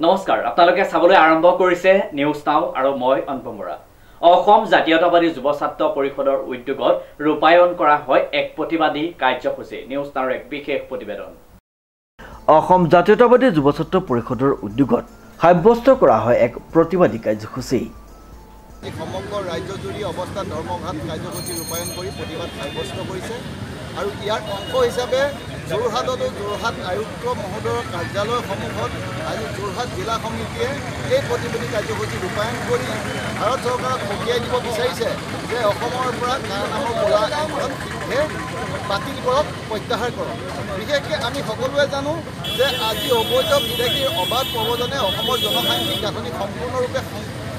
নমস্কাৰ আপোনালোকে চাবলৈ আৰম্ভ কৰিছে নিউজ নাও আৰু মই অনুপম বৰা। অসম জাতীয়তাবাদী যুৱ ছাত্ৰ পৰিষদৰ উদ্যোগত ৰূপায়ণ কৰা হয় এক প্ৰতিবাদী কাৰ্যসূচী। নিউজ নাওৰ এক বিশেষ প্ৰতিবেদন। অসম জাতীয়তাবাদী যুৱ ছাত্ৰ পৰিষদৰ উদ্যোগত সাব্যস্ত কৰা হয় এক প্ৰতিবাদী কাৰ্যসূচী। সমগ্ৰ ৰাজ্যজুৰি অৱস্থাত ধৰ্মঘাট কাৰ্যসূচী ৰূপায়ণ কৰি প্ৰতিবাদ সাব্যস্ত কৰিছে আৰু ইয়াৰ অংশ হিচাপে যোৰহাটতো যোৰহাট আয়ুক্ত মহোদয়ৰ কাৰ্যালয়ৰ সন্মুখত আজি যোৰহাট জিলা সমিতিয়ে এই প্ৰতিবাদী কাৰ্যসূচী ৰূপায়ণ কৰি ভাৰত চৰকাৰক সকীয়াই দিব বিচাৰিছে যে অসমৰ পৰা কা নামৰ ক'লা আইনখন শীঘ্ৰে বাতিল কৰক, প্ৰত্যাহাৰ কৰক। বিশেষকৈ আমি সকলোৱে জানো যে আজি অবৈধ বিদেশীৰ অবাধ প্ৰব্ৰজনে অসমৰ জনসাংখ্যিক গাঁথনি সম্পূৰ্ণৰূপে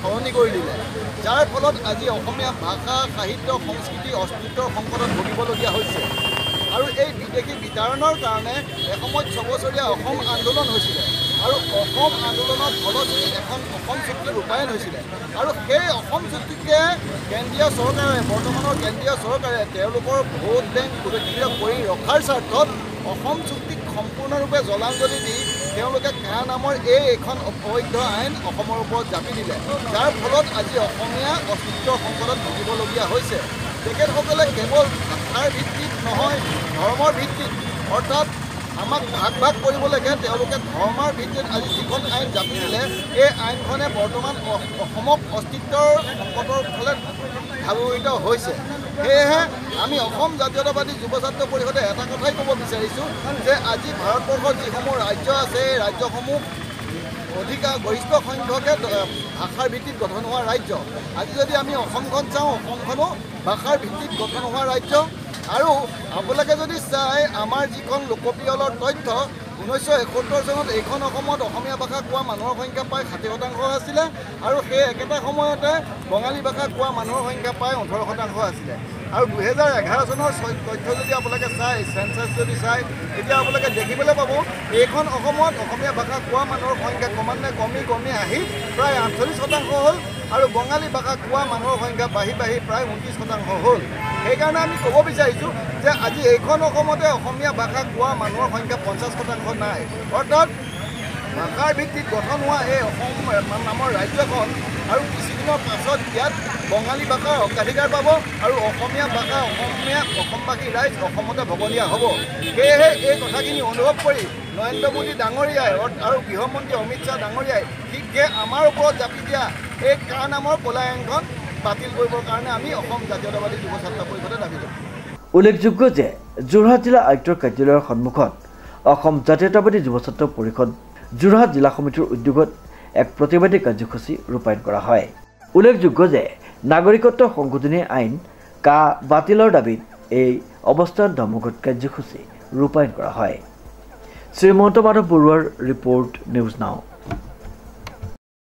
সলনি কৰি দিলে, যাৰ ফলত আজি অসমীয়া ভাষা সাহিত্য সংস্কৃতি অস্তিত্বৰ সংকটত ভুগিবলগীয়া হৈছে। আৰু এই বিদেশী বিতাৰণৰ কাৰণে এসময়ত 6 বছৰীয়া অসম আন্দোলন হৈছিলে আৰু অসম আন্দোলনৰ ফলশ্ৰুতিত এখন অসম চুক্তি ৰূপায়ণ হৈছিলে আৰু সেই অসম চুক্তিকে কেন্দ্ৰীয় চৰকাৰে বৰ্তমানৰ কেন্দ্ৰীয় চৰকাৰে তেওঁলোকৰ ভোট বেংক সুৰক্ষিত কৰি ৰখাৰ স্বাৰ্থত অসম চুক্তিক সম্পূৰ্ণৰূপে জলাঞ্জলি দি তেওঁলোকে কা নামৰ এইখন অবৈধ আইন অসমৰ ওপৰত জাপি দিলে, যাৰ ফলত আজি অসমীয়া অস্তিত্বৰ সংকটত ভুগিবলগীয়া হৈছে। তেখেতসকলে কেৱল ভাষাৰ ভিত্তিত নহয়, ধৰ্মৰ ভিত্তিত, অৰ্থাৎ আমাক ভাগ ভাগ কৰিবলৈকে তেওঁলোকে ধৰ্মৰ ভিত্তিত আজি যিখন আইন জাপি দিলে, এই আইনখনে বৰ্তমান অসমক অস্তিত্বৰ সংকটৰ ফালে ধাৱিত হৈছে। সেয়েহে আমি অসম জাতীয়তাবাদী যুৱ ছাত্ৰ পৰিষদে এটা কথাই ক'ব বিচাৰিছোঁ যে আজি ভাৰতবৰ্ষত যিসমূহ ৰাজ্য আছে, এই ৰাজ্যসমূহ গৰিষ্ঠ সংখ্যকে ভাষাৰ ভিত্তিত গঠন হোৱা ৰাজ্য। আজি যদি আমি অসমখন চাওঁ, অসমখনো ভাষাৰ ভিত্তিত গঠন হোৱা ৰাজ্য। আৰু আপোনালোকে যদি চাই আমাৰ যিখন লোকপিয়লৰ তথ্য 1971 চনত এইখন অসমত অসমীয়া ভাষা কোৱা মানুহৰ সংখ্যা প্ৰায় 60% আছিলে আৰু সেই একেটা সময়তে বঙালী ভাষা কোৱা মানুহৰ সংখ্যা প্ৰায় 18% আছিলে। আৰু 2011 চনৰ তথ্য যদি আপোনালোকে চাই, চেঞ্চাছ যদি চাই, তেতিয়া আপোনালোকে দেখিবলৈ পাব এইখন অসমত অসমীয়া ভাষা কোৱা মানুহৰ সংখ্যা ক্ৰমান্বয়ে কমি আহি প্ৰায় 48% হ'ল আৰু বঙালী ভাষা কোৱা মানুহৰ সংখ্যা বাঢ়ি প্ৰায় 29% হ'ল। সেইকাৰণে আমি ক'ব বিচাৰিছোঁ যে আজি এইখন অসমতে অসমীয়া ভাষা কোৱা মানুহৰ সংখ্যা 50% নাই। অৰ্থাৎ ভাষাৰ ভিত্তিত গঠন হোৱা এই অসম নামৰ ৰাজ্যখন আৰু কিছুদিনৰ পাছত ইয়াত বঙালী ভাষাৰ অগ্ৰাধিকাৰ পাব আৰু অসমীয়া ভাষা অসমবাসী ৰাইজ অসমতে ভগলীয়া হ'ব। সেয়েহে এই কথাখিনি অনুভৱ কৰি নৰেন্দ্ৰ মোদী ডাঙৰীয়াই আৰু গৃহমন্ত্ৰী অমিত শ্বাহ ডাঙৰীয়াই শীঘ্ৰে আমাৰ ওপৰত জাপি দিয়া এই কা নামৰ ক'লা আইনখন বাতিল কৰিবৰ কাৰণে আমি অসম জাতীয়তাবাদী যুৱ ছাত্ৰ পৰিষদে দাবী কৰিছোঁ। উল্লেখযোগ্য যে যোৰহাট জিলা আয়ুক্তৰ কাৰ্যালয়ৰ সন্মুখত অসম জাতীয়তাবাদী যুৱ ছাত্ৰ পৰিষদ যোৰহাট জিলা সমিতিৰ উদ্যোগত এক প্ৰতিবাদী কাৰ্যসূচী ৰূপায়ণ কৰা হয়। উল্লেখযোগ্য যে নাগৰিকত্ব সংশোধনী আইন কা বাতিলৰ দাবীত এই অৱস্থান ধৰ্মঘট কাৰ্যসূচী ৰূপায়ণ কৰা হয়। শ্ৰীমন্ত মাধৱ বৰুৱাৰ ৰিপৰ্ট, নিউজ নাও।